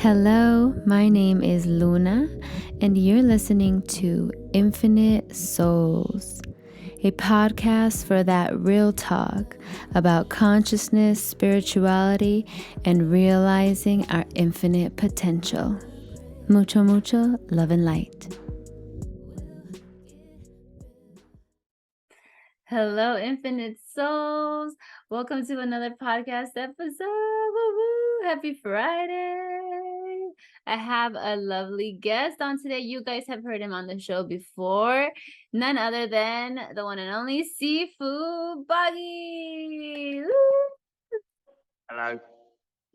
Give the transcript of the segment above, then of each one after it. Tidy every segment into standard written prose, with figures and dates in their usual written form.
Hello, my name is Luna, and you're listening to Infinite Souls, a podcast for that real talk about consciousness, spirituality, and realizing our infinite potential. Mucho, mucho love and light. Hello, Infinite Souls. Welcome to another podcast episode. Woo-woo. Happy Friday. I have a lovely guest on today. You guys have heard him on the show before. None other than the one and only Sifu Boggie. Woo. Hello.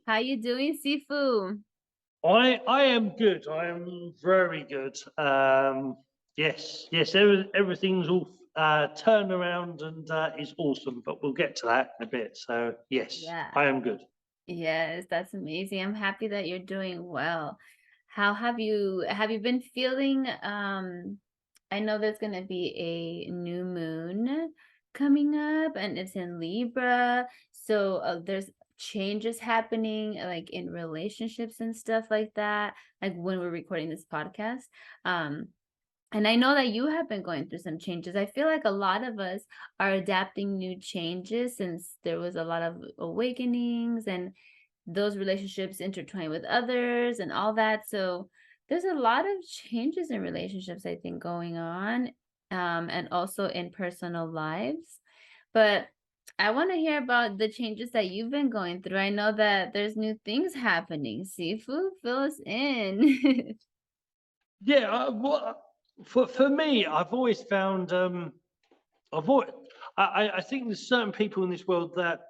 How you doing, Sifu? I am good. I am very good. Yes. Everything's all turned around and is awesome. But we'll get to that in a bit. So yes, Yeah. I am good. Yes, that's amazing. I'm happy that you're doing well. How have you been feeling? I know there's gonna be a new moon coming up and it's in Libra. So there's changes happening like in relationships and stuff like that, like when we're recording this podcast. And I know that you have been going through some changes. I feel like a lot of us are adapting new changes since there was a lot of awakenings and those relationships intertwine with others and all that. So there's a lot of changes in relationships, I think, going on, and also in personal lives. But I want to hear about the changes that you've been going through. I know that there's new things happening. Sifu, fill us in. Yeah. For me, I've always found I think there's certain people in this world that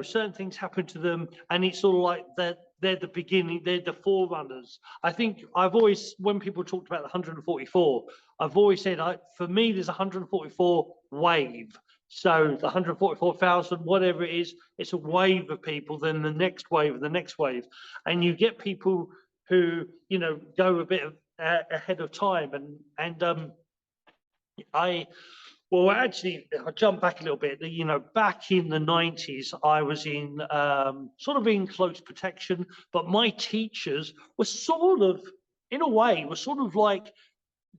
certain things happen to them, and it's sort of like they're the beginning, they're the forerunners. I think I've always, when people talked about the 144, I've always said, for me, there's 144 wave. So the 144,000, whatever it is, it's a wave of people. Then the next wave, the next wave, and you get people who go a bit ahead of time, and well, actually, I'll jump back a little bit. Back in the 90s, I was in sort of in close protection, but my teachers were sort of, in a way, were sort of like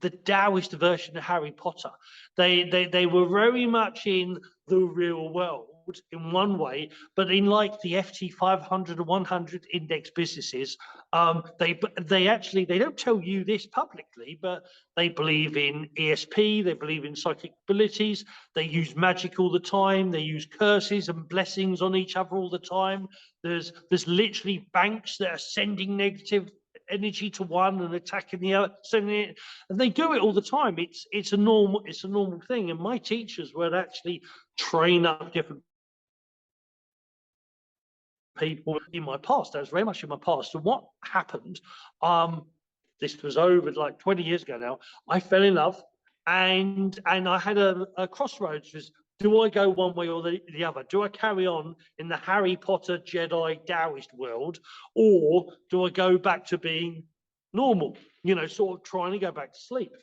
the Taoist version of Harry Potter. They were very much in the real world in one way, but in like the FT 500 and 100 index businesses, they don't tell you this publicly, but they believe in ESP, they believe in psychic abilities, they use magic all the time, they use curses and blessings on each other all the time. There's literally banks that are sending negative energy to one and attacking the other, sending it, and they do it all the time. It's a normal thing. And my teachers would actually train up different people in my past. That was very much in my past. And what happened? This was over like 20 years ago now. I fell in love, and I had a crossroads. Was, do I go one way or the other? Do I carry on in the Harry Potter Jedi Taoist world, or do I go back to being normal? Sort of trying to go back to sleep.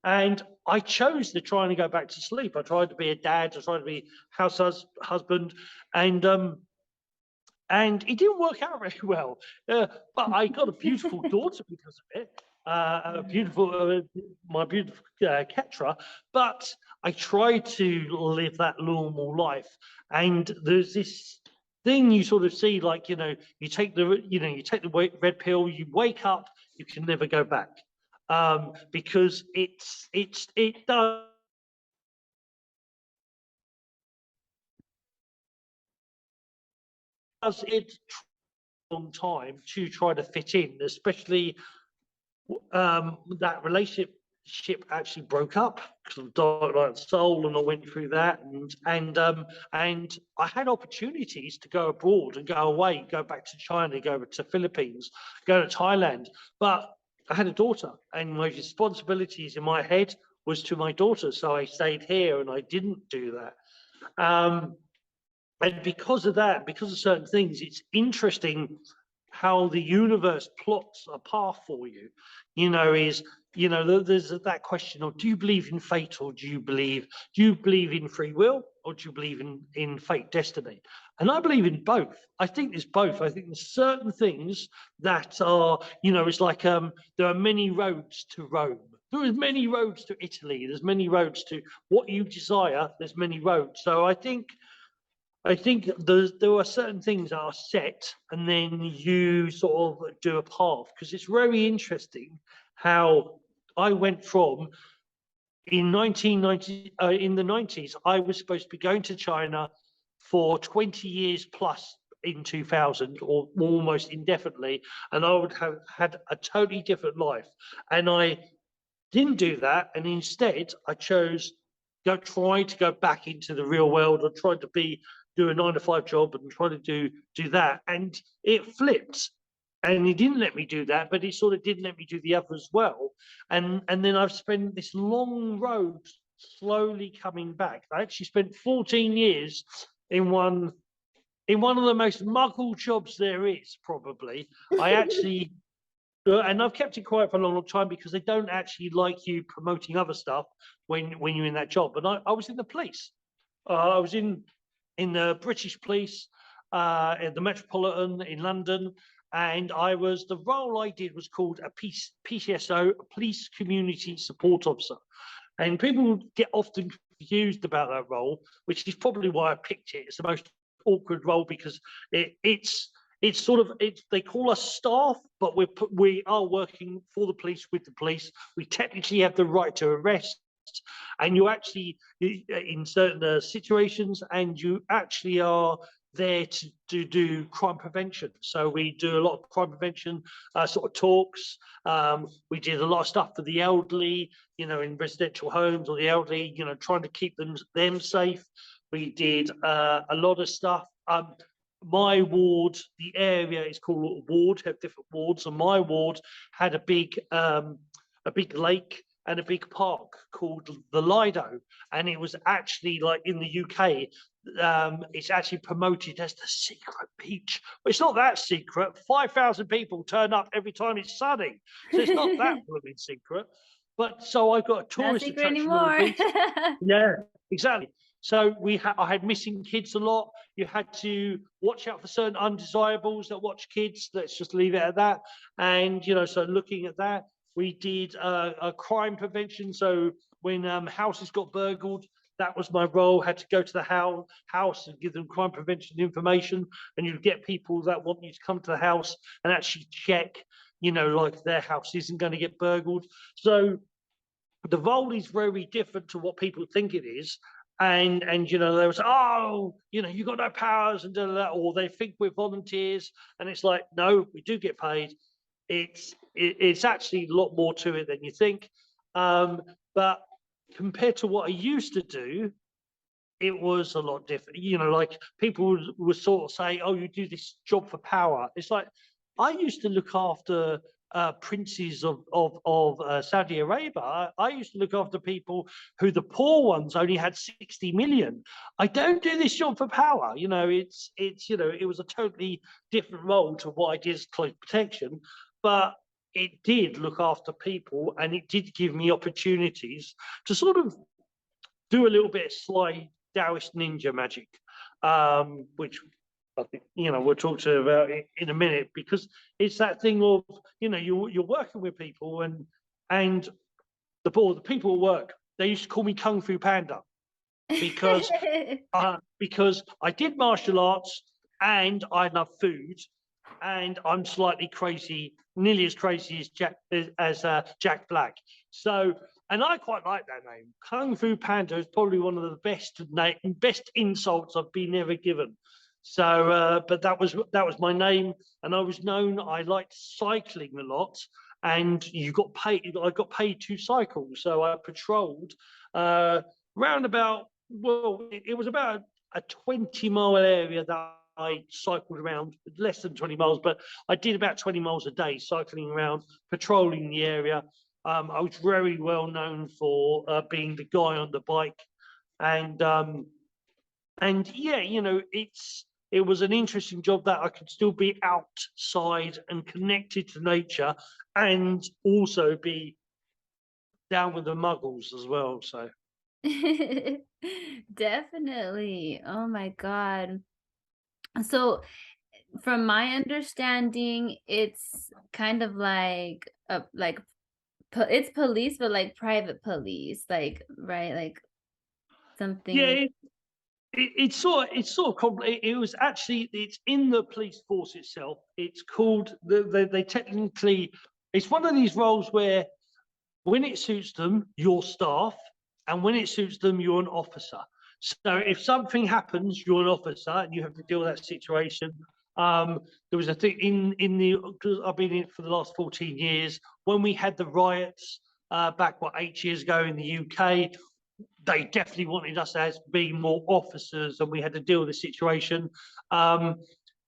And I chose to try and go back to sleep. I tried to be a dad. I tried to be house husband, and it didn't work out very well. But I got a beautiful daughter because of it. My beautiful Ketra. But I tried to live that normal life, and there's this thing you sort of see, like you take the red pill, you wake up, you can never go back, because it does. It long time to try to fit in, especially that relationship actually broke up because of Dark Night Soul, and I went through that, and I had opportunities to go abroad and go away, go back to China, go to Philippines, go to Thailand, but I had a daughter, and my responsibilities in my head was to my daughter, so I stayed here and I didn't do that. And because of that, because of certain things, it's interesting how the universe plots a path for you. There's that question of, do you believe in fate, or do you believe in free will, or do you believe in fate, destiny? And I believe in both. I think there's both. I think there's certain things that are, it's like there are many roads to Rome. There are many roads to Italy. There's many roads to what you desire. There's many roads. So I think there are certain things that are set, and then you sort of do a path, because it's very interesting how I went from in 1990 in the 90s. I was supposed to be going to China for 20 years plus in 2000, or almost indefinitely, and I would have had a totally different life. And I didn't do that, and instead I chose try to go back into the real world, or try to do a 9 to 5 job and try to do that. And it flipped, and he didn't let me do that, but he sort of didn't let me do the other as well. And then I've spent this long road slowly coming back. I actually spent 14 years in one of the most muggle jobs there is, probably. I actually and I've kept it quiet for a long, long time, because they don't actually like you promoting other stuff when you're in that job. But I was in the police. I was in the British police, in the Metropolitan in London, and the role I did was called a PCSO, a Police Community Support Officer. And people get often confused about that role, which is probably why I picked it. It's the most awkward role, because it's they call us staff, but we are working for the police, with the police. We technically have the right to arrest, and you actually in certain situations, and you actually are there to do crime prevention. So we do a lot of crime prevention sort of talks. We did a lot of stuff for the elderly, in residential homes, or the elderly, trying to keep them safe. We did a lot of stuff. My ward, the area is called a ward, have different wards, and my ward had a big lake and a big park called the Lido, and it was actually, like in the UK, it's actually promoted as the secret beach. But it's not that secret. 5,000 people turn up every time it's sunny, so it's not that blooming secret. But so I've got a Not tourist secret attraction on the anymore. beach. Yeah, exactly. So I had missing kids a lot. You had to watch out for certain undesirables that watch kids. Let's just leave it at that. And so looking at that, we did a crime prevention. So when houses got burgled, that was my role. Had to go to the house and give them crime prevention information, and you'd get people that want you to come to the house and actually check, like their house isn't going to get burgled. So the role is very different to what people think it is. And they was, oh, you got no powers, and da, da, da, or they think we're volunteers, and it's like, no, we do get paid. It's actually a lot more to it than you think. But compared to what I used to do, it was a lot different. Like people would sort of say, oh, you do this job for power. It's like, I used to look after princes of Saudi Arabia. I used to look after people who, the poor ones, only had 60 million. I don't do this job for power. It was a totally different role to what I did as close protection, but it did look after people, and it did give me opportunities to sort of do a little bit of sly Taoist ninja magic, which I think we'll talk to about it in a minute, because it's that thing of you're working with people, and the people at work, they used to call me Kung Fu Panda, because I did martial arts, and I love food, and I'm slightly crazy, nearly as crazy as Jack Black. So, and I quite like that name. Kung Fu Panda is probably one of the best insults I've been ever given. So, but that was my name, and I was known. I liked cycling a lot, and you got paid. I got paid to cycle, so I patrolled round about. Well, it was about a 20-mile area that I cycled around, less than 20 miles, but I did about 20 miles a day cycling around, patrolling the area. I was very well known for being the guy on the bike, and yeah, it was an interesting job that I could still be outside and connected to nature, and also be down with the muggles as well. So Definitely. Oh my God. So from my understanding, it's kind of like it's police, but like private police, like, right? Like Yeah, something. it's sort of it was actually, it's in the police force itself. It's called they technically, it's one of these roles where when it suits them, you're staff, and when it suits them, you're an officer. So if something happens, you're an officer and you have to deal with that situation. There was a thing in the, because I've been in it for the last 14 years, when we had the riots back, what, 8 years ago in the UK, they definitely wanted us as being more officers, and we had to deal with the situation. Um,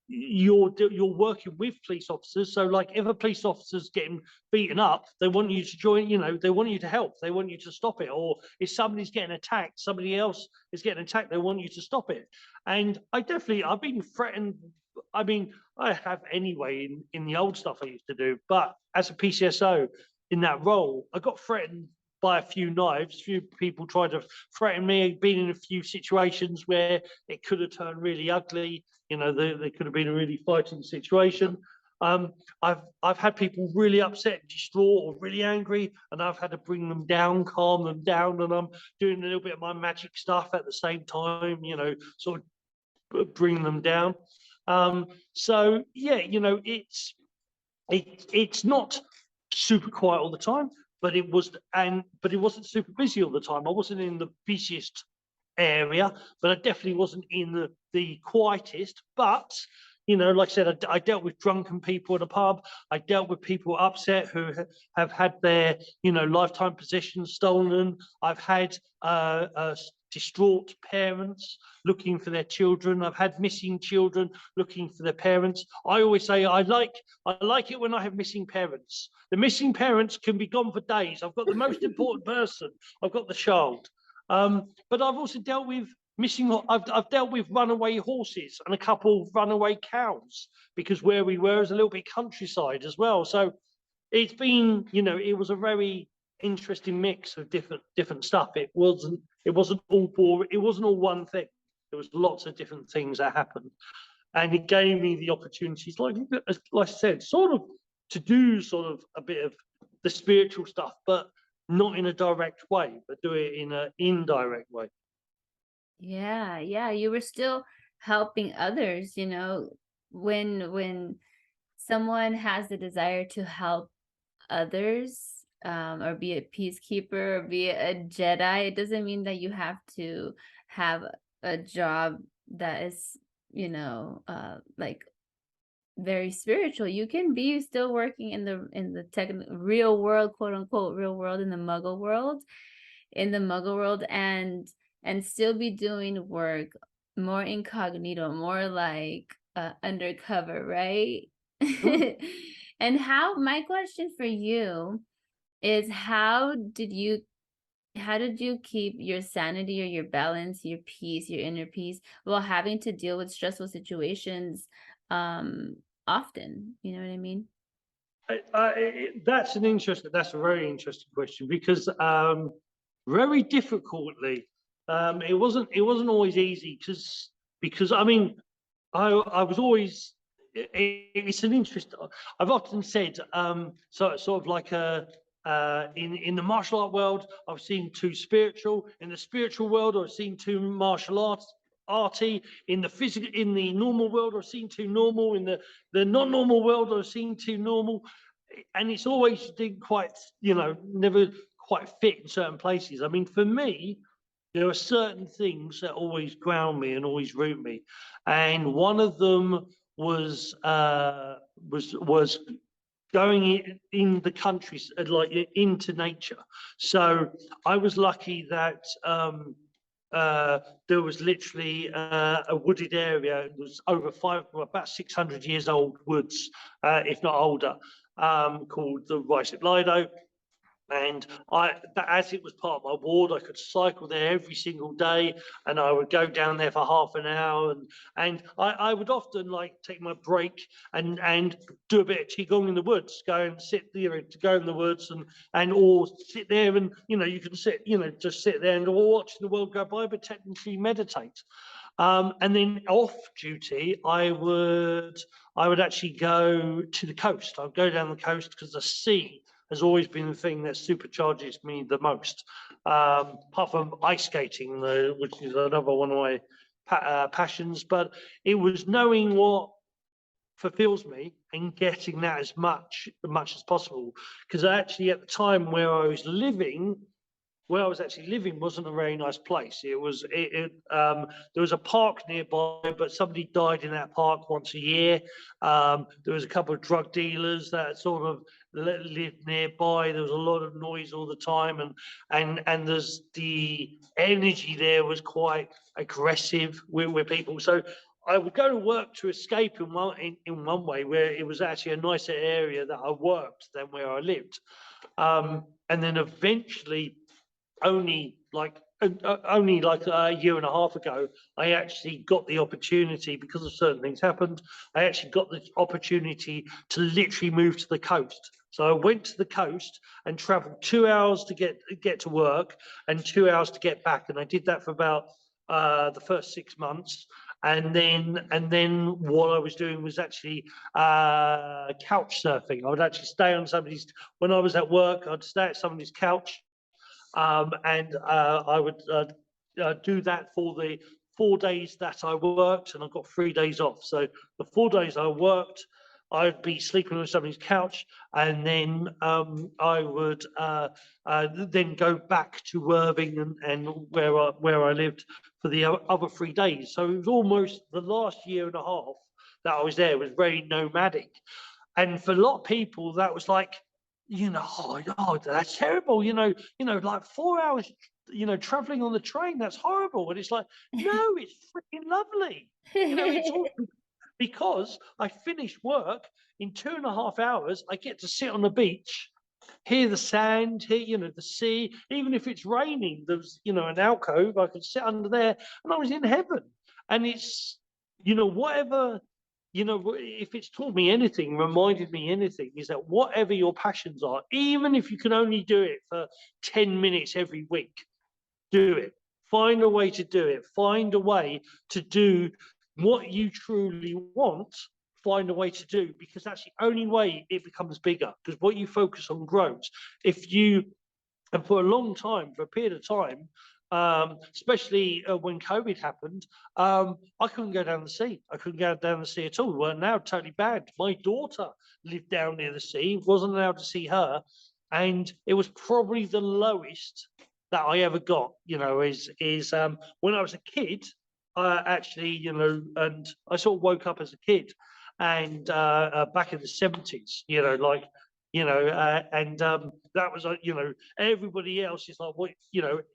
you're working with police officers, so like if a police officer's getting beaten up, they want you to join. They want you to help. They want you to stop it. Or if somebody's getting attacked, somebody else is getting attacked, they want you to stop it. And I've been threatened. I mean, I have anyway in the old stuff I used to do, but as a PCSO in that role, I got threatened by a few knives. A few people tried to threaten me. Been in a few situations where it could have turned really ugly. There could have been a really fighting situation. I've had people really upset, distraught, or really angry, and I've had to bring them down, calm them down, and I'm doing a little bit of my magic stuff at the same time. Sort of bring them down. So yeah, it's not super quiet all the time, but it wasn't super busy all the time. I wasn't in the busiest area, but I definitely wasn't in the quietest. But like I said, I dealt with drunken people in a pub. I dealt with people upset who have had their lifetime possessions stolen. I've had distraught parents looking for their children. I've had missing children looking for their parents. I always say I like it when I have missing parents. The missing parents can be gone for days. I've got the most important person. I've got the child. But I've also dealt with I've dealt with runaway horses and a couple of runaway cows, because where we were is a little bit countryside as well. So it's been, it was a very interesting mix of different stuff. It wasn't all boring. It wasn't all one thing. There was lots of different things that happened, and it gave me the opportunities, like I said, sort of to do sort of a bit of the spiritual stuff, but not in a direct way, but do it in an indirect way. Yeah, yeah, you were still helping others, when someone has the desire to help others, or be a peacekeeper, or be a Jedi, it doesn't mean that you have to have a job that is, like very spiritual. You can be still working in the real world, quote unquote, real world, in the muggle world, and still be doing work more incognito, more like undercover, right? Mm. And my question for you is, how did you keep your sanity, or your balance, your peace, your inner peace, while having to deal with stressful situations um often? You know what I mean? That's a very interesting question, because very difficultly, it wasn't always easy, because I mean, I was always, it's an interest. I've often said, sort of like in the martial art world, I've seen too spiritual. In the spiritual world, I've seen too martial arts arty. In the normal world, I've seen too normal. In the non-normal world, I've seen too normal. And it's always didn't quite, never quite fit in certain places. I mean, for me, there are certain things that always ground me and always root me, and one of them was going in the country, like into nature. So I was lucky that there was literally a wooded area. It was about 600 years old woods, if not older, called the Ricep Lido. And as it was part of my ward, I could cycle there every single day, and I would go down there for half an hour, and I would often like take my break and do a bit of qigong in the woods, go and sit, to go in the woods and or sit there, and you can sit, just sit there and watch the world go by, but technically meditate. And then off duty, I would actually go to the coast. I'd go down the coast because the sea has always been the thing that supercharges me the most. Apart from ice skating, which is another one of my passions, but it was knowing what fulfills me and getting that as much as possible. Because actually, at the time where I was living, wasn't a very nice place. There was a park nearby, but somebody died in that park once a year. There was a couple of drug dealers that sort of lived nearby. There was a lot of noise all the time, and there's the energy there was quite aggressive with people. So I would go to work to escape in one way, where it was actually a nicer area that I worked than where I lived. And then eventually, only like a year and a half ago, I actually got the opportunity, because of certain things happened, I actually got the opportunity to literally move to the coast. So I went to the coast and traveled 2 hours to get to work and 2 hours to get back. And I did that for about the first 6 months. And then what I was doing was actually couch surfing. I would actually stay on when I was at work, I'd stay at somebody's couch. And I would do that for the 4 days that I worked, and I got 3 days off. So the 4 days I worked, I'd be sleeping on somebody's couch, and then I would then go back to Worthing and where I lived for the other 3 days. So it was almost the last year and a half that I was there. It was very nomadic, and for a lot of people, that was like, oh, that's terrible. Like 4 hours, traveling on the train, that's horrible. And it's like, no, it's freaking lovely. It's all because I finish work in 2.5 hours. I get to sit on the beach, hear the sand, hear, the sea. Even if it's raining, there's, an alcove, I could sit under there and I was in heaven. And it's, whatever, if it's taught me anything, reminded me anything, is that whatever your passions are, even if you can only do it for 10 minutes every week, do it. Find a way to do it. Find a way to do what you truly want. Find a way to do, because that's the only way it becomes bigger, because what you focus on grows. And for a long time, for a period of time, especially when COVID happened, I couldn't go down the sea. I couldn't go down the sea at all. Well, now totally banned. My daughter lived down near the sea, wasn't allowed to see her, and it was probably the lowest that I ever got. Is when I was a kid, actually, and I sort of woke up as a kid, and back in the 70s, and that was everybody else is like, what,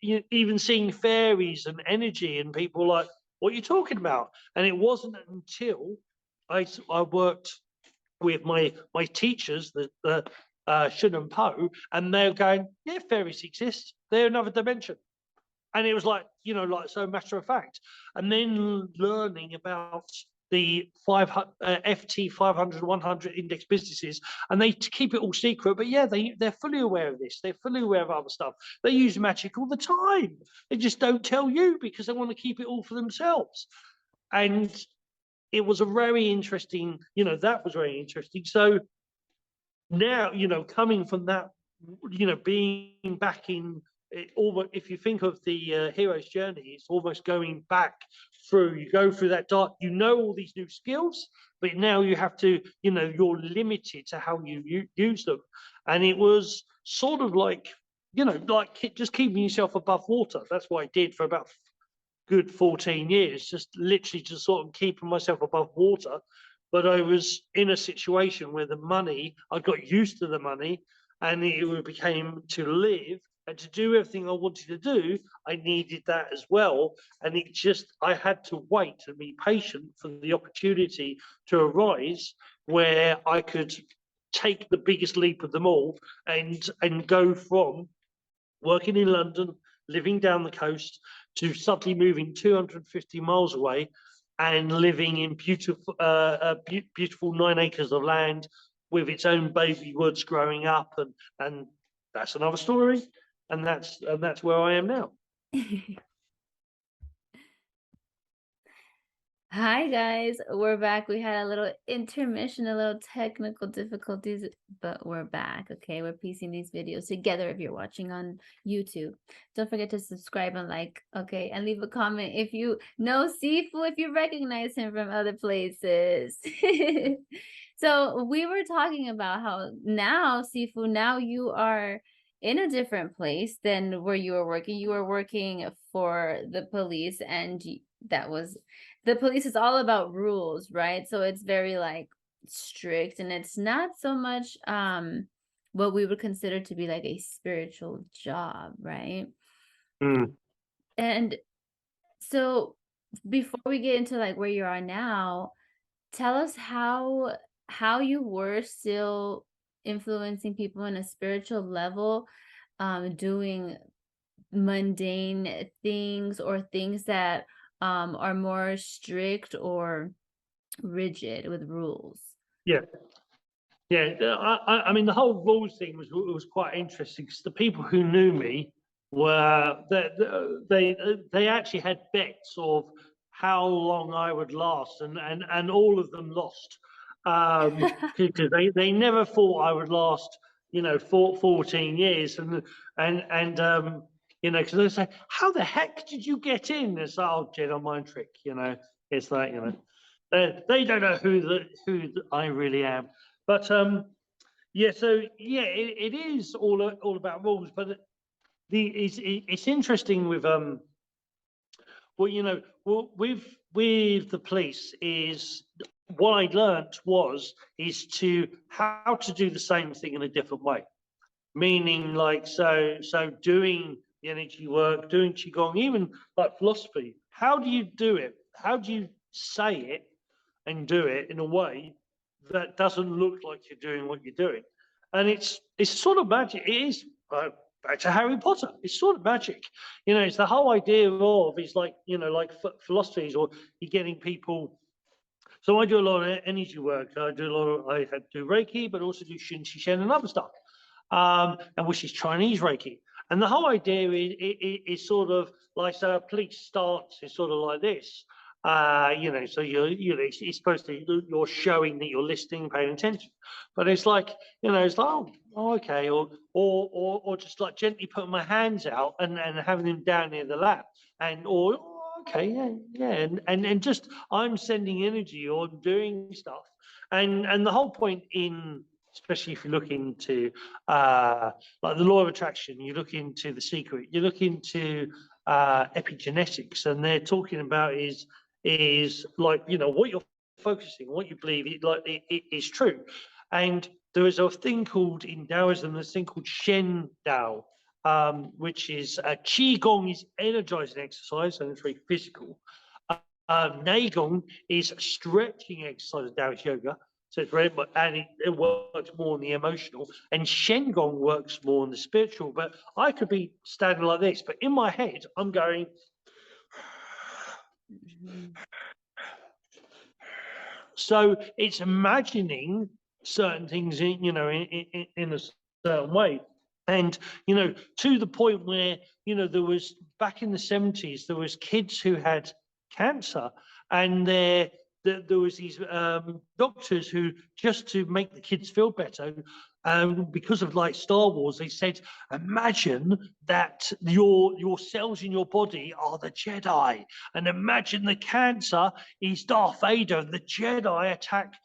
even seeing fairies and energy, and people like, what are you talking about? And it wasn't until I worked with my teachers, the Shun and Po, and they're going, yeah, fairies exist, they're another dimension. And it was like, so matter of fact. And then learning about the FT 500, 100 index businesses, and they keep it all secret. But yeah, they're fully aware of this. They're fully aware of other stuff. They use magic all the time. They just don't tell you because they want to keep it all for themselves. And it was a very interesting, that was very interesting. So now, coming from that, being back in, if you think of the hero's journey, it's almost going back through. You go through that dark. All these new skills, but now you have to. You're limited to how you use them, and it was sort of like, just keeping yourself above water. That's what I did for about good 14 years, just literally just sort of keeping myself above water. But I was in a situation where the money, I got used to the money, and it became to live. And to do everything I wanted to do, I needed that as well. And I had to wait and be patient for the opportunity to arise where I could take the biggest leap of them all and go from working in London, living down the coast, to suddenly moving 250 miles away and living in beautiful 9 acres of land with its own baby woods growing up. And that's another story. And that's where I am now. Hi guys, we're back. We had a little intermission, a little technical difficulties, but we're back. Okay, we're piecing these videos together if you're watching on YouTube. Don't forget to subscribe and like, okay, and leave a comment if you know Sifu, if you recognize him from other places. So we were talking about how now, Sifu, now you are in a different place than where you were working. You were working for the police, and that was the police is all about rules, right? So it's very like strict, and it's not so much what we would consider to be like a spiritual job, right? Mm. And so before we get into like where you are now, tell us how you were still influencing people on a spiritual level, doing mundane things or things that are more strict or rigid with rules. Yeah. Yeah, I mean, the whole rules thing was quite interesting because the people who knew me were they actually had bets of how long I would last, and all of them lost, because they never thought I would last, 14 years, and because they say, how the heck did you get in? It's like, oh, Jedi mind trick, it's like, they don't know who I really am. But yeah, so yeah, it is all about rules. But it's interesting with with the police is what I learnt is to how to do the same thing in a different way. Meaning, like, so doing the energy work, doing qigong, even like philosophy. How do you do it? How do you say it and do it in a way that doesn't look like you're doing what you're doing? And it's sort of magic. It is back to Harry Potter. It's sort of magic. It's the whole idea of is like like philosophies, or you're getting people. So I do a lot of energy work. I had to do Reiki, but also do Shin Shishen and other stuff, and which is Chinese Reiki. And the whole idea is sort of like, so a police stance is sort of like this. So it's supposed to, you're showing that you're listening, paying attention, but it's like, it's like, oh, okay, or just like gently putting my hands out and having them down near the lap, and or okay, yeah, and just I'm sending energy or doing stuff, and the whole point in, especially if you look into like the law of attraction, you look into the secret, you look into epigenetics, and they're talking about is like, what you're focusing, what you believe, it is true. And there is a thing called, in Taoism, there's a thing called Shen Dao, which is Qigong is energizing exercise, and it's very physical. Neigong is stretching exercise, Taoist yoga. So it's very much, and it works more on the emotional, and Shen-gong works more on the spiritual. But I could be standing like this, but in my head, I'm going. Mhm. So it's imagining certain things, in a certain way. And, to the point where, there was, back in the 70s, there was kids who had cancer, and there was these doctors who, just to make the kids feel better, because of like Star Wars, they said, imagine that your cells in your body are the Jedi, and imagine the cancer is Darth Vader, and the Jedi attack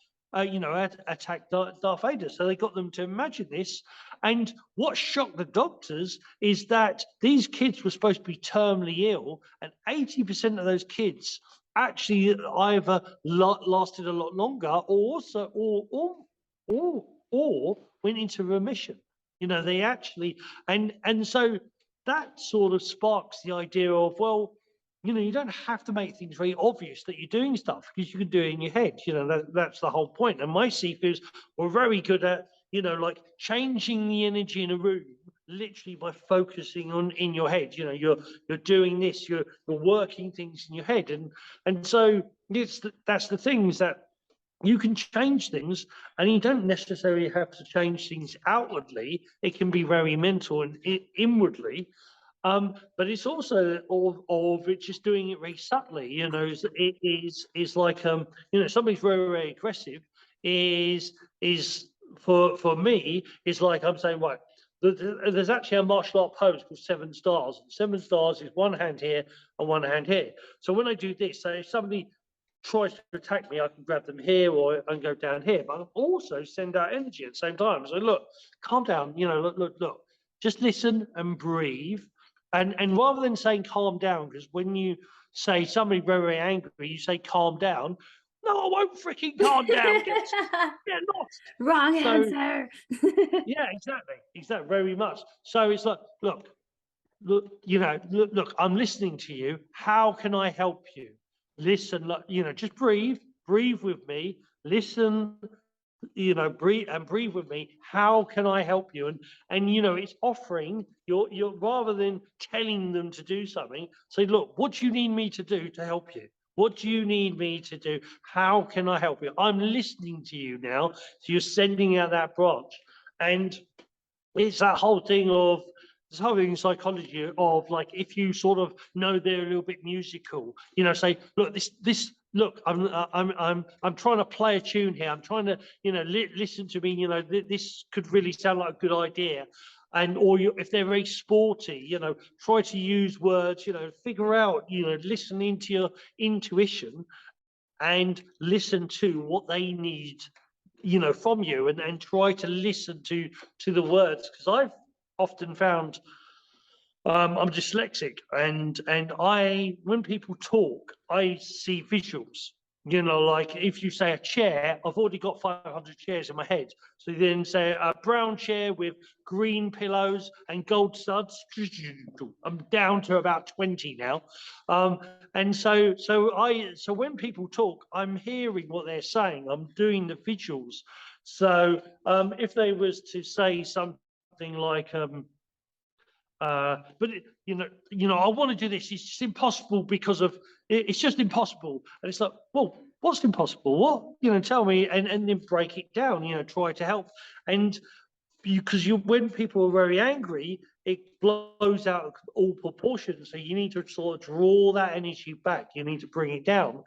Darth Vader. So they got them to imagine this. And what shocked the doctors is that these kids were supposed to be terminally ill, and 80% of those kids actually either lasted a lot longer, or also or went into remission. They actually, and so that sort of sparks the idea of, well, you don't have to make things very obvious that you're doing stuff, because you can do it in your head. That's the whole point. And my Sifus were very good at, like changing the energy in a room literally by focusing on in your head. You're doing this, you're working things in your head, and so that's the things that you can change things, and you don't necessarily have to change things outwardly. It can be very mental and inwardly. But it's also of it just doing it very subtly. Is like somebody's very, very aggressive. Is for me is like I'm saying, right. There's actually a martial art pose called 7 stars. 7 stars is one hand here and one hand here. So when I do this, so if somebody tries to attack me, I can grab them here or and go down here. But I also send out energy at the same time. So look, calm down. Look. Just listen and breathe. And rather than saying calm down, because when you say somebody very, very angry, you say calm down. No, I won't freaking calm down. Get lost. Wrong So answer. yeah, exactly, very much. So it's like, look, I'm listening to you. How can I help you? Listen, just breathe with me. Listen, breathe with me. How can I help you? And it's offering you're rather than telling them to do something, say, look, what do you need me to do to help you? What do you need me to do? How can I help you? I'm listening to you now. So you're sending out that branch. And it's that whole thing of this whole thing in psychology of like if you sort of know they're a little bit musical, say, look, this look, I'm trying to play a tune here. I'm trying to listen to me. This could really sound like a good idea. And if they're very sporty, try to use words. Figure out. Listen into your intuition and listen to what they need from you, and try to listen to the words, because I've often found I'm dyslexic, and when people talk, I see visuals. Like if you say a chair, I've already got 500 chairs in my head. So you then say a brown chair with green pillows and gold studs. I'm down to about 20 now. And so when people talk, I'm hearing what they're saying. I'm doing the visuals. So if they was to say something like, but I want to do this. It's just impossible because of it's just impossible. And it's like, well, what's impossible? What tell me, and then break it down. Try to help. And because when people are very angry, it blows out of all proportions. So you need to sort of draw that energy back. You need to bring it down.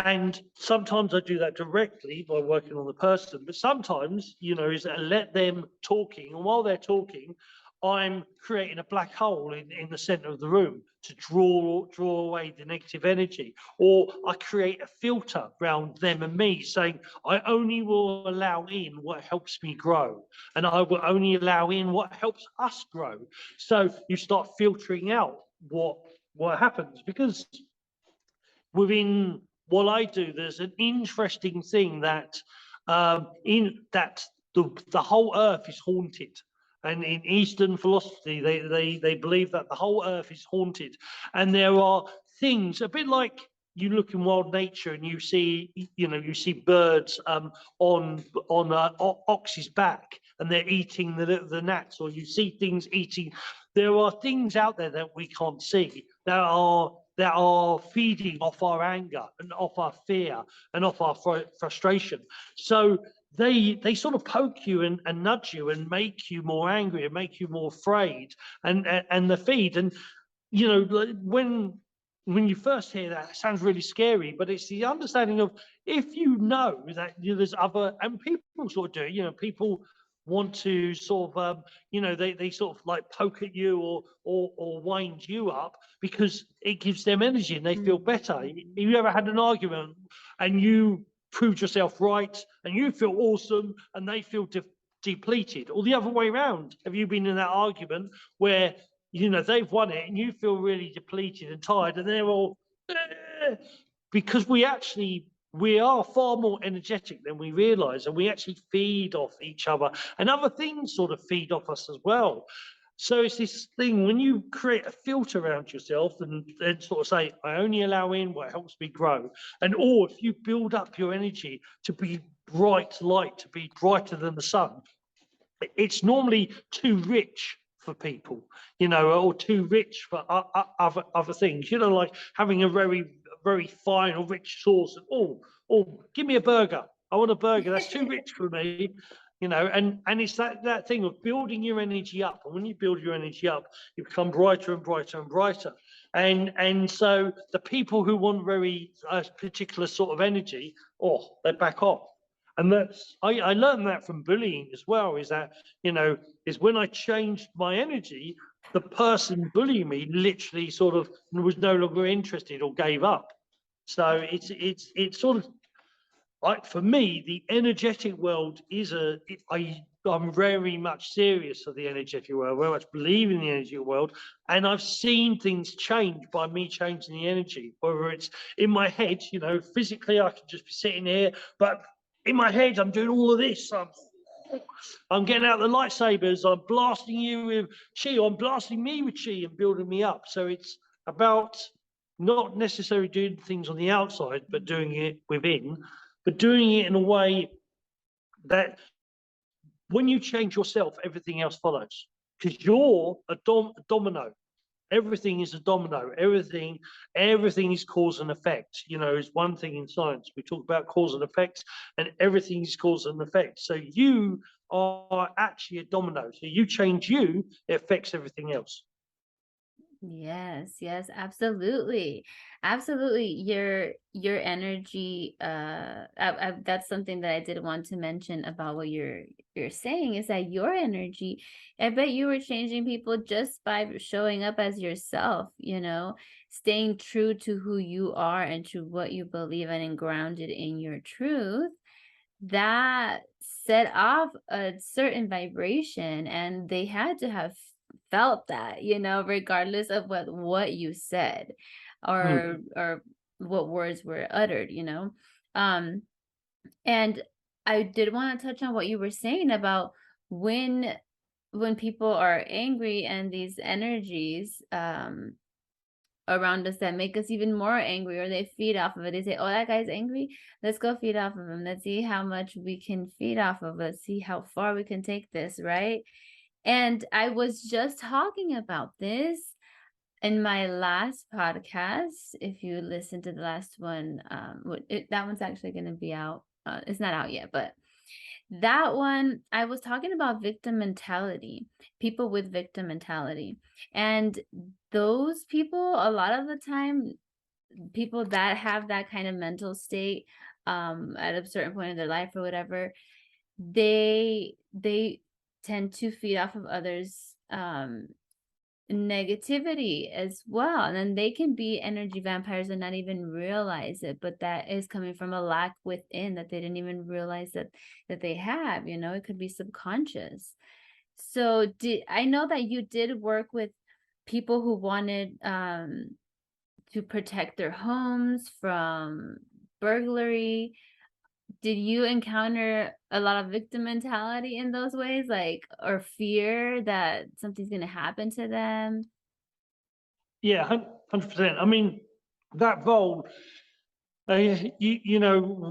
And sometimes I do that directly by working on the person, but sometimes, is let them talking, and while they're talking, I'm creating a black hole in the center of the room to draw away the negative energy, or I create a filter around them and me, saying I only will allow in what helps me grow, and I will only allow in what helps us grow. So you start filtering out what happens, because within what I do, there's an interesting thing that the whole earth is haunted. And in Eastern philosophy, they believe that the whole earth is haunted. And there are things, a bit like you look in wild nature and you see birds on ox's back, and they're eating the gnats, or you see things eating. There are things out there that we can't see that are feeding off our anger and off our fear and off our frustration. So they sort of poke you and nudge you and make you more angry and make you more afraid, and the feed. And when you first hear that, it sounds really scary, but it's the understanding of, if you know that there's other, and people sort of do it, people want to sort of they sort of like poke at you or wind you up, because it gives them energy and they feel better. You ever had an argument and you proved yourself right and you feel awesome and they feel depleted, or the other way around? Have you been in that argument where they've won it and you feel really depleted and tired, and they're all because we are far more energetic than we realize, and we actually feed off each other, and other things sort of feed off us as well. So it's this thing, when you create a filter around yourself and sort of say, I only allow in what helps me grow. Or if you build up your energy to be bright light, to be brighter than the sun, it's normally too rich for people, or too rich for other things, like having a very, very fine or rich sauce. Oh, give me a burger. I want a burger. That's too rich for me. you know, and it's that thing of building your energy up. And when you build your energy up, you become brighter and brighter and brighter. And so the people who want very particular sort of energy, oh, they back off. And that's, I learned that from bullying as well, is that, you know, is when I changed my energy, the person bullying me literally sort of was no longer interested or gave up. So it's sort of like, for me, the energetic world is I'm very much serious of the energetic world, very much believe in the energetic world. And I've seen things change by me changing the energy, whether it's in my head, you know, physically I could just be sitting here, but in my head, I'm doing all of this. I'm getting out the lightsabers. I'm blasting you with chi. I'm blasting me with chi and building me up. So it's about not necessarily doing things on the outside, but doing it within, but doing it in a way that when you change yourself, everything else follows. Because you're a domino. Everything is a domino. Everything is cause and effect. You know, is one thing in science. We talk about cause and effect, and everything is cause and effect. So you are actually a domino. So you change you, it affects everything else. Yes, yes, absolutely. Absolutely. Your energy that's something that I did want to mention about what you're saying, is that your energy, I bet you were changing people just by showing up as yourself, you know, staying true to who you are and to what you believe in and grounded in your truth. That set off a certain vibration, and they had to have felt that, you know, regardless of what you said, Mm. or what words were uttered, you know. um and I did want to touch on what you were saying about when people are angry, and these energies around us that make us even more angry, or they feed off of it. They say, oh, that guy's angry, let's go feed off of him, let's see how much we can feed off of, let's see how far we can take this, right? And I was just talking about this in my last podcast. If you listen to the last one, that one's actually going to be out. It's not out yet, but that one, I was talking about victim mentality, people with victim mentality. And those people, a lot of the time, people that have that kind of mental state, at a certain point in their life or whatever, they tend to feed off of others negativity as well, and then they can be energy vampires and not even realize it, but that is coming from a lack within that they didn't even realize that they have, you know. It could be subconscious. So I know that you did work with people who wanted to protect their homes from burglary. Did you encounter a lot of victim mentality in those ways, like, or fear that something's going to happen to them? Yeah, 100%. I mean, that role, you know,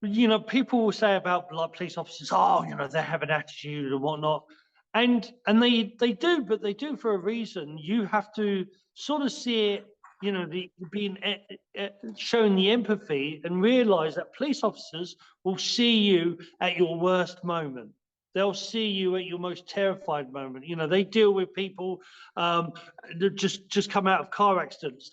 you know, people will say about like police officers, oh, you know, they have an attitude and whatnot, and they do, but they do for a reason. You have to sort of see it, you know, the being showing the empathy and realize that police officers will see you at your worst moment. They'll see you at your most terrified moment. You know, they deal with people that just come out of car accidents.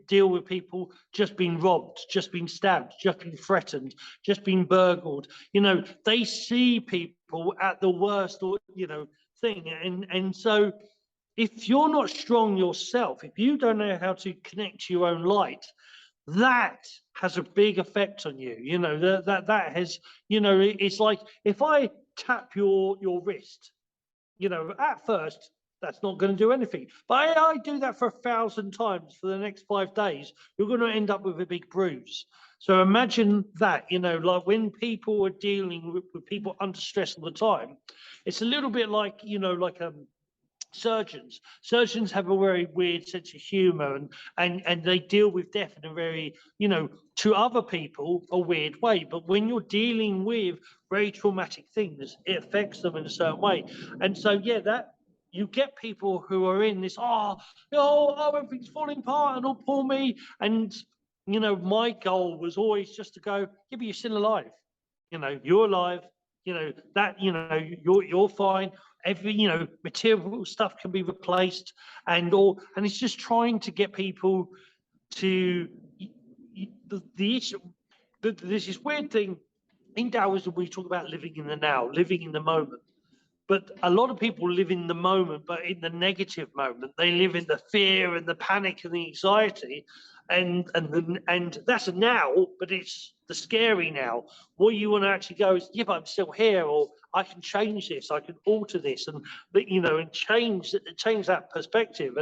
Deal with people just being robbed, just being stabbed, just being threatened, just being burgled. You know, they see people at the worst, or you know, thing. And so if you're not strong yourself, if you don't know how to connect to your own light, that has a big effect on you. You know, that has, you know, it's like if I tap your wrist, you know, at first that's not going to do anything. But I do that for 1,000 times for the next 5 days, you're going to end up with a big bruise. So imagine that, you know, like when people are dealing with people under stress all the time, it's a little bit like, you know, like surgeons have a very weird sense of humor, and they deal with death in a very, you know, to other people a weird way, but when you're dealing with very traumatic things, it affects them in a certain way. And so yeah, that you get people who are in this, everything's falling apart and oh, poor me. And you know, my goal was always just to go, yeah, but you're still alive, you know, you're alive, that, you're fine. Every, material stuff can be replaced, and it's just trying to get people to the issue. There's this weird thing in Taoism. We talk about living in the now, living in the moment. But a lot of people live in the moment, but in the negative moment. They live in the fear and the panic and the anxiety, and that's a now, but it's the scary now. What you want to actually go is, yeah, but I'm still here, or I can change this, I can alter this, and and change that perspective.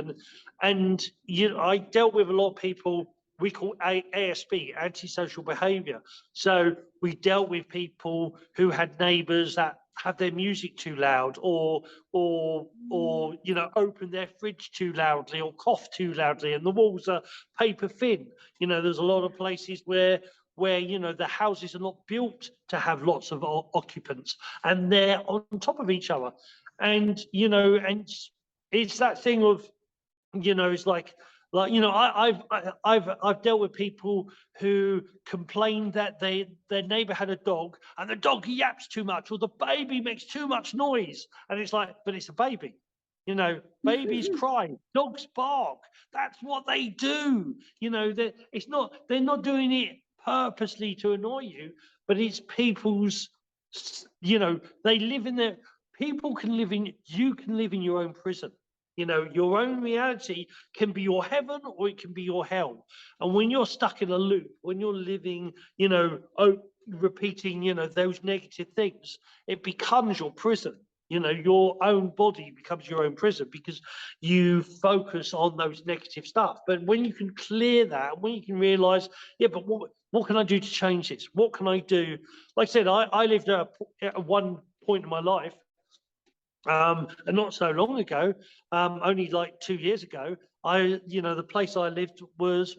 And I dealt with a lot of people we call ASB, antisocial behaviour. So we dealt with people who had neighbours that had their music too loud, or open their fridge too loudly, or cough too loudly, and the walls are paper thin. There's a lot of places where the houses are not built to have lots of occupants, and they're on top of each other, and and it's that thing of, it's like I've dealt with people who complained that their neighbor had a dog, and the dog yaps too much, or the baby makes too much noise, and it's like, but it's a baby. Babies cry, dogs bark. That's what they do. They're not doing it purposely to annoy you, but it's people's. They live in their. People can live in. You can live in your own prison. Your own reality can be your heaven, or it can be your hell. And when you're stuck in a loop, when you're living, repeating, those negative things, it becomes your prison. Your own body becomes your own prison, because you focus on those negative stuff. But when you can clear that, when you can realize, yeah, but what can I do to change this? What can I do? Like I said, I lived at one point in my life, and not so long ago, only like 2 years ago, the place I lived was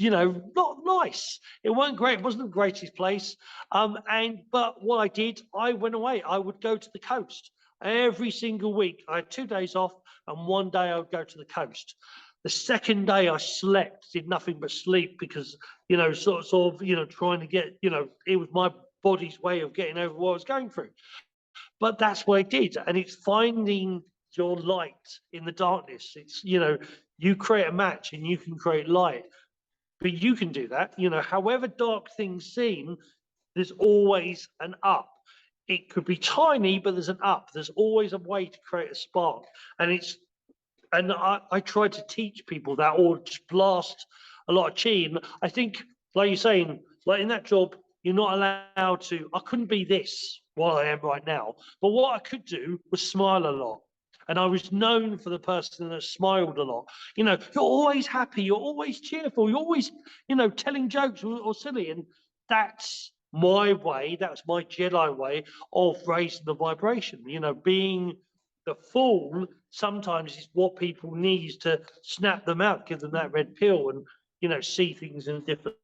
not nice. It wasn't great. It wasn't the greatest place. But what I did, I went away. I would go to the coast every single week. I had 2 days off, and one day I would go to the coast. The second day I slept, did nothing but sleep, because sort of trying to get, it was my body's way of getting over what I was going through. But that's what I did, and it's finding your light in the darkness. It's you create a match and you can create light, but you can do that. However dark things seem, there's always an up. It could be tiny, but there's an up. There's always a way to create a spark, and I try to teach people that, or just blast a lot of chi. And I think, like you're saying, like in that job, you're not allowed to. I couldn't be this what I am right now, but what I could do was smile a lot. And I was known for the person that smiled a lot. You're always happy, you're always cheerful, you're always, telling jokes, or silly. And that's my way, that's my Jedi way of raising the vibration. Being the fool sometimes is what people need to snap them out, give them that red pill, and see things in a different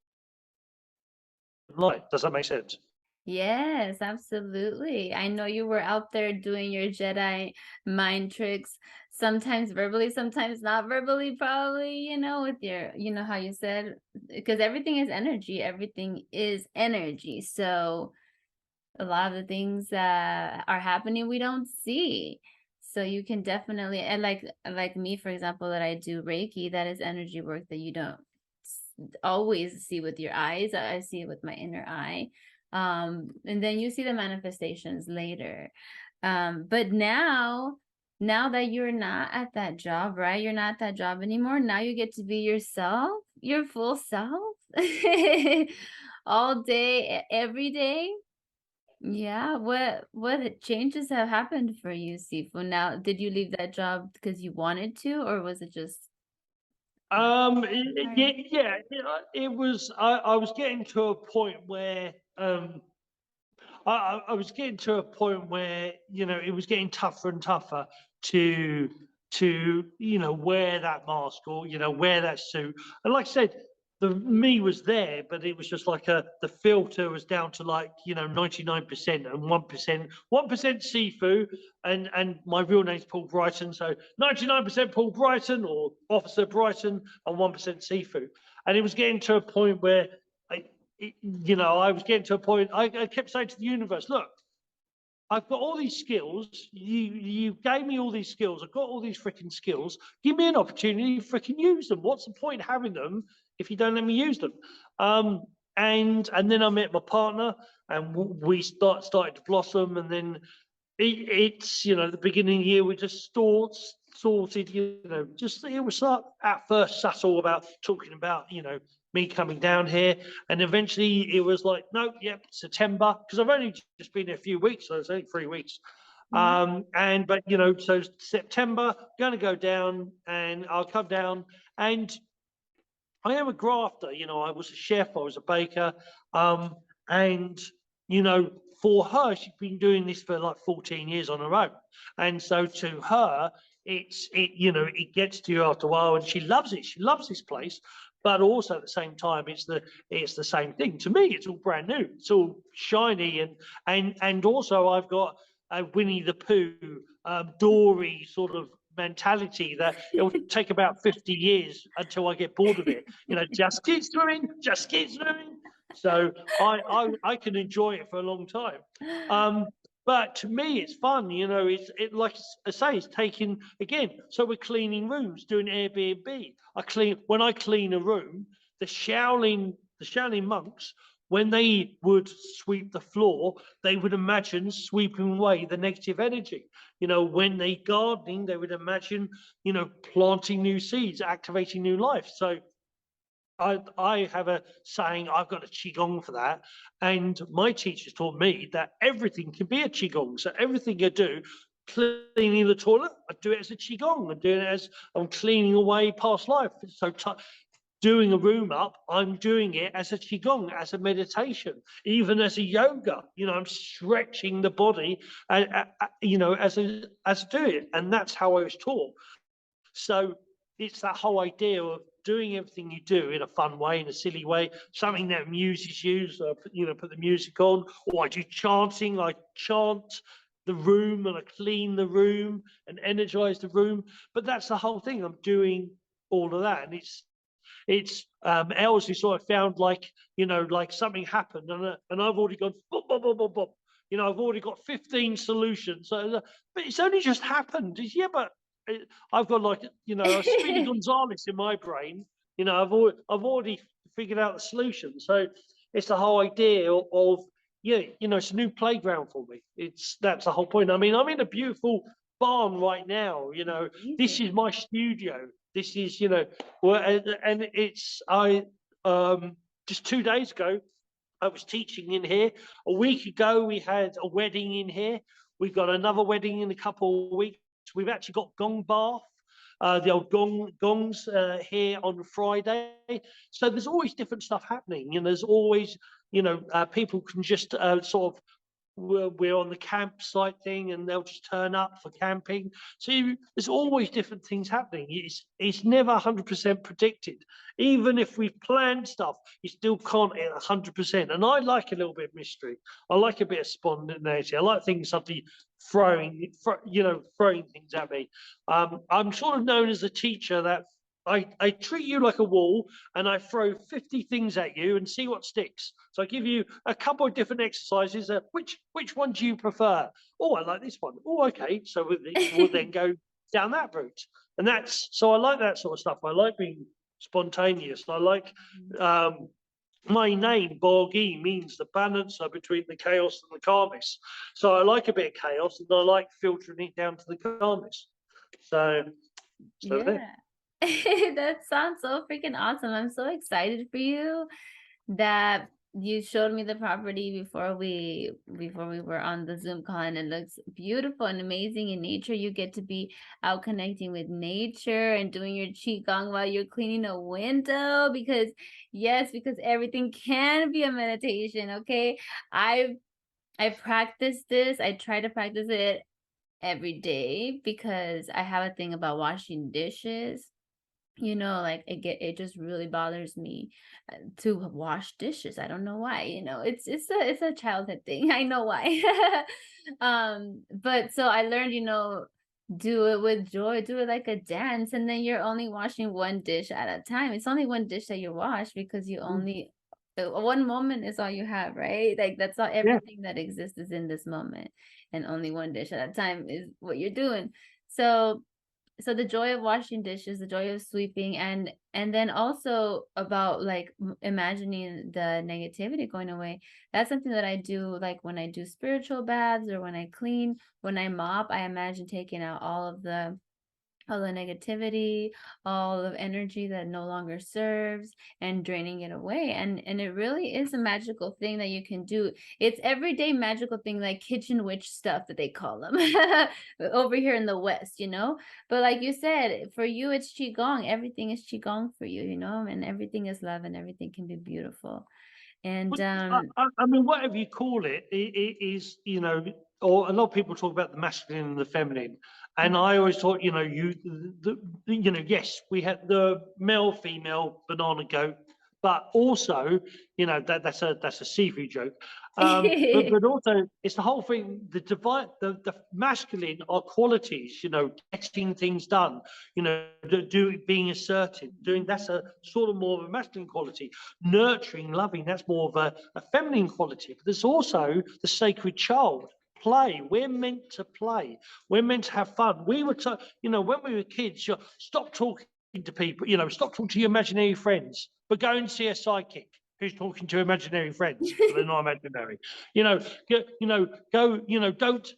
light. Does that make sense? Yes, absolutely. I know you were out there doing your Jedi mind tricks, sometimes verbally, sometimes not verbally, probably, with your, how you said, because everything is energy, everything is energy. So a lot of the things that are happening, we don't see. So you can definitely, and like me, for example, that I do Reiki, that is energy work that you don't always see with your eyes. I see it with my inner eye. And then you see the manifestations later. But now that you're not at that job, right? You're not at that job anymore. Now you get to be yourself, your full self, all day, every day. Yeah. What changes have happened for you, Sifu? Now, did you leave that job because you wanted to, or was it just Yeah, it was. I was getting to a point where I was getting to a point where it was getting tougher and tougher to wear that mask, or wear that suit. And like I said, the me was there, but it was just like the filter was down to 99% and 1% Sifu, and my real name's Paul Brighton, so 99% Paul Brighton, or Officer Brighton, and 1% Sifu. And it was getting to a point where you know, I was getting to a point, I kept saying to the universe, look, I've got all these skills. You gave me all these skills. I've got all these freaking skills. Give me an opportunity to freaking use them. What's the point having them if you don't let me use them? And then I met my partner, and we started to blossom. And then it's, you know, the beginning of the year we just sorted, you know, just it was at first subtle about talking about, you know, me coming down here, and eventually it was like, no, yep, September, because I've only just been here a few weeks, so it's only 3 weeks. But you know, so September, going to go down, and I'll come down, and I am a grafter. You know, I was a chef, I was a baker, and you know, for her, she's been doing this for like 14 years on her own, and so to her, you know, it gets to you after a while, and she loves it. She loves this place, but also at the same time, it's the same thing. To me, it's all brand new. It's all shiny, and also I've got a Winnie the Pooh, Dory sort of mentality that it'll take about 50 years until I get bored of it. You know, just keeps swimming, just keeps swimming. So I can enjoy it for a long time. But to me, it's fun. You know, it like I say, it's taking again. So we're cleaning rooms, doing Airbnb. When I clean a room, the Shaolin monks, when they would sweep the floor, they would imagine sweeping away the negative energy. You know, when they gardening, they would imagine, you know, planting new seeds, activating new life. So I have a saying, I've got a Qigong for that. And my teachers taught me that everything can be a Qigong. So everything I do, cleaning the toilet, I do it as a Qigong. I'm doing it as I'm cleaning away past life. So doing a room up, I'm doing it as a Qigong, as a meditation, even as a yoga. You know, I'm stretching the body, you know, as I do it. And that's how I was taught. So it's that whole idea of doing everything you do in a fun way, in a silly way, something that amuses you. So, you know, put the music on, or I do chanting. I chant the room, and I clean the room and energize the room. But that's the whole thing. I'm doing all of that, and it's Elsie sort of found, like, you know, like something happened, and I've already gone bop, bop, bop, bop, bop. You know, I've already got 15 solutions. So, but it's only just happened. Yeah, but I've got, like, you know, a Speedy Gonzales in my brain. You know, I've already figured out the solution. So it's the whole idea of, yeah, you know, it's a new playground for me. That's the whole point. I mean, I'm in a beautiful barn right now. You know, this is my studio. This is, you know, well, and just 2 days ago, I was teaching in here. A week ago, we had a wedding in here. We've got another wedding in a couple of weeks. We've actually got gong bath, the old gongs here on Friday. So there's always different stuff happening, and there's always, you know, people can just sort of, we're on the campsite thing, and they'll just turn up for camping. So there's always different things happening. It's never 100% predicted. Even if we've planned stuff, you still can't hit 100%. And I like a little bit of mystery. I like a bit of spontaneity. I like things, something throwing things at me. I'm sort of known as a teacher that I treat you like a wall, and I throw 50 things at you and see what sticks. So I give you a couple of different exercises. Which one do you prefer? Oh, I like this one. Oh, okay. So we'll then go down that route. And so I like that sort of stuff. I like being spontaneous. I like, my name, Boggie, means the balancer between the chaos and the calmness. So I like a bit of chaos, and I like filtering it down to the calmness. So Yeah. That sounds so freaking awesome. I'm so excited for you that you showed me the property before we were on the Zoom call, and it looks beautiful and amazing in nature. You get to be out connecting with nature and doing your qigong while you're cleaning a window, because everything can be a meditation. Okay. I practice this. I try to practice it every day because I have a thing about washing dishes. You know, like it just really bothers me to wash dishes. I don't know why. You know, it's a childhood thing. I know why. But so I learned, you know, do it with joy, do it like a dance, and then you're only washing one dish at a time. It's only one dish that you wash because you only one moment is all you have, right? Like that's all, Yeah. everything that exists is in this moment, and only one dish at a time is what you're doing. So so the joy of washing dishes, the joy of sweeping, and then also about like imagining the negativity going away. That's something that I do, like when I do spiritual baths or when I clean, when I mop, I imagine taking out all the negativity, all of energy that no longer serves, and draining it away. And it really is a magical thing that you can do. It's everyday magical thing, like kitchen witch stuff that they call them over here in the West, you know? But like you said, for you it's qigong. Everything is qigong for you, you know, and everything is love and everything can be beautiful. And But I mean, whatever you call it, it is, you know, or a lot of people talk about the masculine and the feminine. And mm, I always thought, you know, you know, yes, we had the male, female, banana goat, but also, you know, that's a seafood joke. But also, it's the whole thing. The divine, the masculine are qualities, you know, getting things done, you know, being assertive, doing that's a sort of more of a masculine quality. Nurturing, loving, that's more of a feminine quality. But there's also the sacred child. Play. We're meant to play. We're meant to have fun. We were, you know, when we were kids, stop talking to people. You know, stop talking to your imaginary friends, but go and see a psychic who's talking to imaginary friends, but they're not imaginary. You know, go. You know, don't.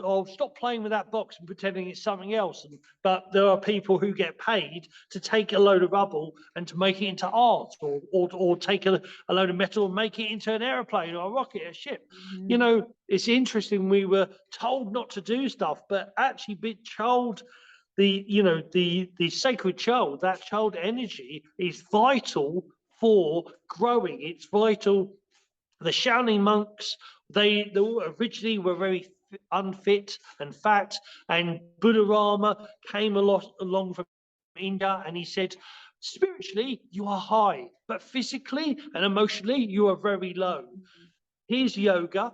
Or stop playing with that box and pretending it's something else. But there are people who get paid to take a load of rubble and to make it into art, or take a load of metal and make it into an aeroplane or a rocket, a ship. You mhm, know, it's interesting. We were told not to do stuff, but actually, be told the sacred child, that child energy is vital for growing. It's vital. The Shaolin monks, they originally were very unfit and fat, and Buddha Rama came along from India, and he said, spiritually you are high, but physically and emotionally you are very low. mhm, Here's yoga,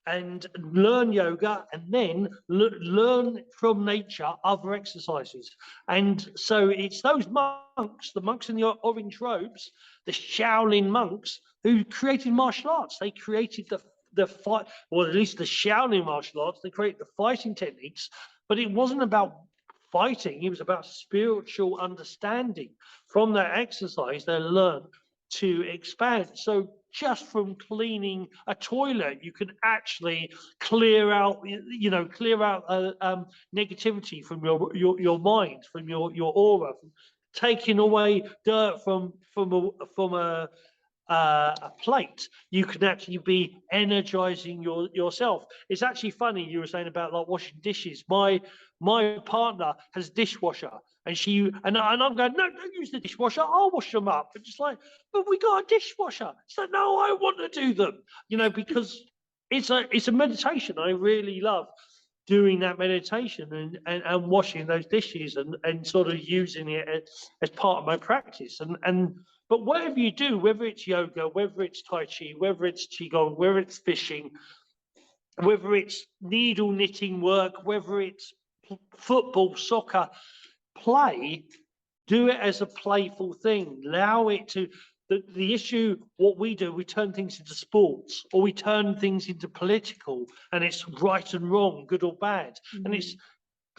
and learn yoga, and then learn from nature other exercises. And so it's those monks, the monks in the orange robes, the Shaolin monks, who created martial arts. They created the fight, or at least the Shaolin martial arts. They created the fighting techniques, but it wasn't about fighting. It was about spiritual understanding. From that exercise, they learned to expand. So just from cleaning a toilet, you can actually clear out, negativity from your mind, from your aura, from taking away dirt from a plate. You can actually be energizing yourself. It's actually funny you were saying about like washing dishes. My partner has a dishwasher, and I'm going, no, don't use the dishwasher. I'll wash them up. But just like, but we got a dishwasher. It's like, no, I want to do them. You know, because it's a meditation. I really love doing that meditation and washing those dishes and sort of using it as part of my practice. But whatever you do, whether it's yoga, whether it's Tai Chi, whether it's Qigong, whether it's fishing, whether it's needle knitting work, whether it's football, soccer, play, do it as a playful thing. Allow it to. The issue, what we do, we turn things into sports, or we turn things into political, and it's right and wrong, good or bad. And it's mhm,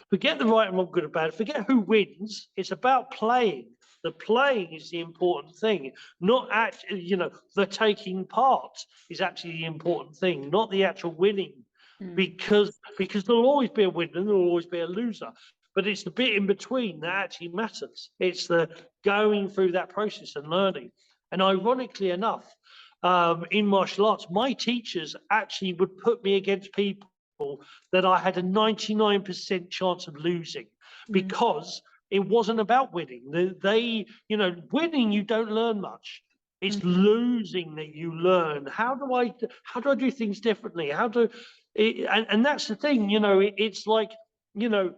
forget the right and wrong, good or bad. Forget who wins. It's about playing. The playing is the important thing, not actually, the taking part is actually the important thing, not the actual winning, mm, because there'll always be a winner and there'll always be a loser. But it's the bit in between that actually matters. It's the going through that process and learning. And ironically enough, in martial arts, my teachers actually would put me against people that I had a 99% chance of losing, mm, because it wasn't about winning. Winning, you don't learn much. It's mhm, losing that you learn. How do I do things differently? And that's the thing, it's like, you know,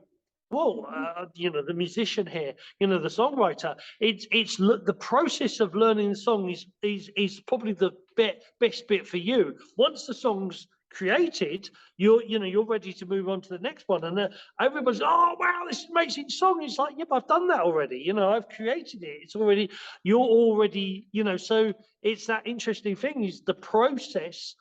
well, the musician here, the songwriter, the process of learning the song is probably the best bit for you. Once the song's created, you're ready to move on to the next one. And everybody's, oh wow, this is an amazing song. It's like, yeah, but I've done that already. I've created it. It's already, you're already, so it's that interesting thing is the process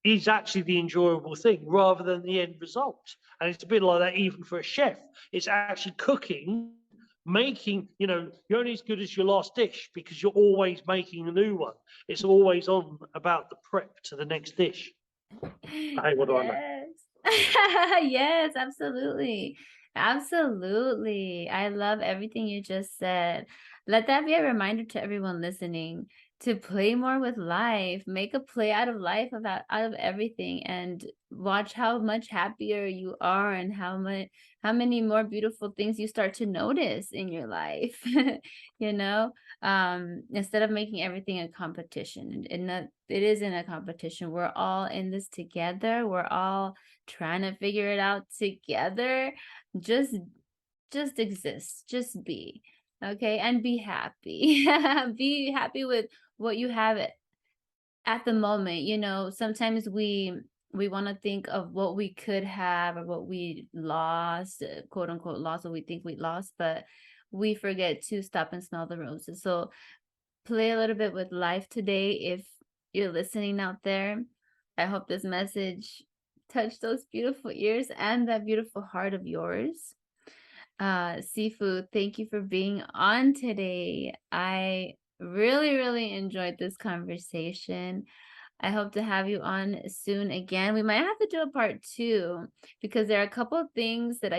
is actually the enjoyable thing rather than the end result. And it's a bit like that even for a chef. It's actually cooking, making, you're only as good as your last dish because you're always making a new one. It's always on about the prep to the next dish. Hey, what do I know? Yes. Yes, absolutely. Absolutely. I love everything you just said. Let that be a reminder to everyone listening to play more with life, make a play out of life, out of everything, and watch how much happier you are and how many more beautiful things you start to notice in your life. you know Instead of making everything a competition, and not, it isn't a competition. We're all in this together. We're all trying to figure it out together. just just exist, just be, okay, and be happy. Be happy with what you have at the moment. Sometimes we want to think of what we could have or what we lost, quote unquote lost, what we think we lost, but we forget to stop and smell the roses. So play a little bit with life today. If you're listening out there, I hope this message touched those beautiful ears and that beautiful heart of yours. Sifu, thank you for being on today. I really, really enjoyed this conversation. I hope to have you on soon again. We might have to do a part 2 because there are a couple of things that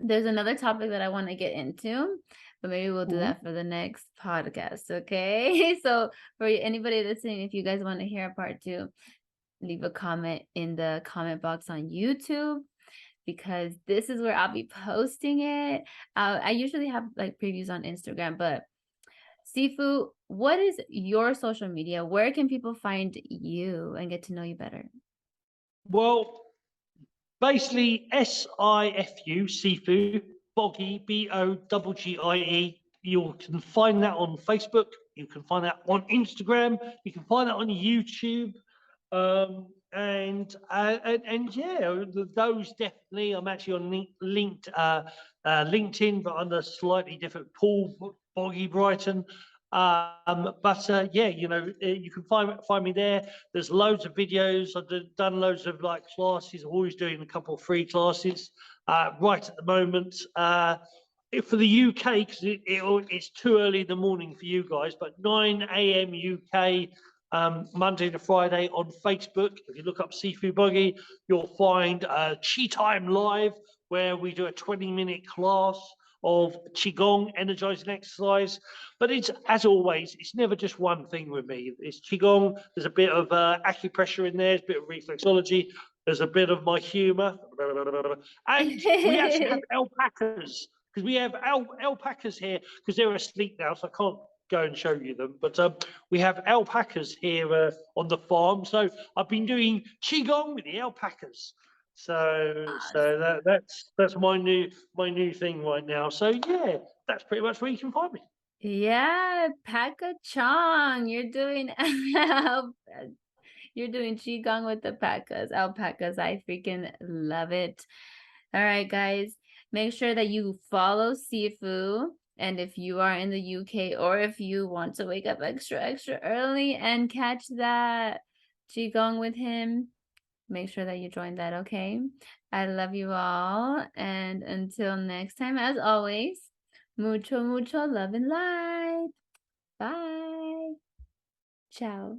there's another topic that I want to get into, but maybe we'll do that for the next podcast. Okay. So for anybody listening, if you guys want to hear a part 2, leave a comment in the comment box on YouTube, because this is where I'll be posting it. I usually have like previews on Instagram, but Sifu, what is your social media? Where can people find you and get to know you better? Well, basically, SIFU, Sifu, Boggie, Boggie. You can find that on Facebook. You can find that on Instagram. You can find that on YouTube. And yeah, those definitely. I'm actually on LinkedIn, but under slightly different Paul Boggie Brighton. But yeah, you can find me there. There's loads of videos. I've done loads of like classes. I'm always doing a couple of free classes right at the moment. For the UK, because it's too early in the morning for you guys, but 9 a.m. UK, Monday to Friday on Facebook. If you look up Sifu Boggie, you'll find Chi Time Live, where we do a 20-minute class of Qigong, energizing exercise. But it's, as always, it's never just one thing with me. It's Qigong, there's a bit of acupressure in there, there's a bit of reflexology, there's a bit of my humor. And we actually have alpacas, because we have alpacas here, because they're asleep now, so I can't go and show you them. But we have alpacas here on the farm. So I've been doing Qigong with the alpacas. So that's my new thing right now. So yeah, that's pretty much where you can find me. Yeah, Paka Chong, you're doing qigong with the alpacas. I freaking love it. All right, guys, make sure that you follow Sifu. And if you are in the UK, or if you want to wake up extra early and catch that qigong with him, make sure that you join that, okay? I love you all. And until next time, as always, mucho love and light. Bye. Ciao.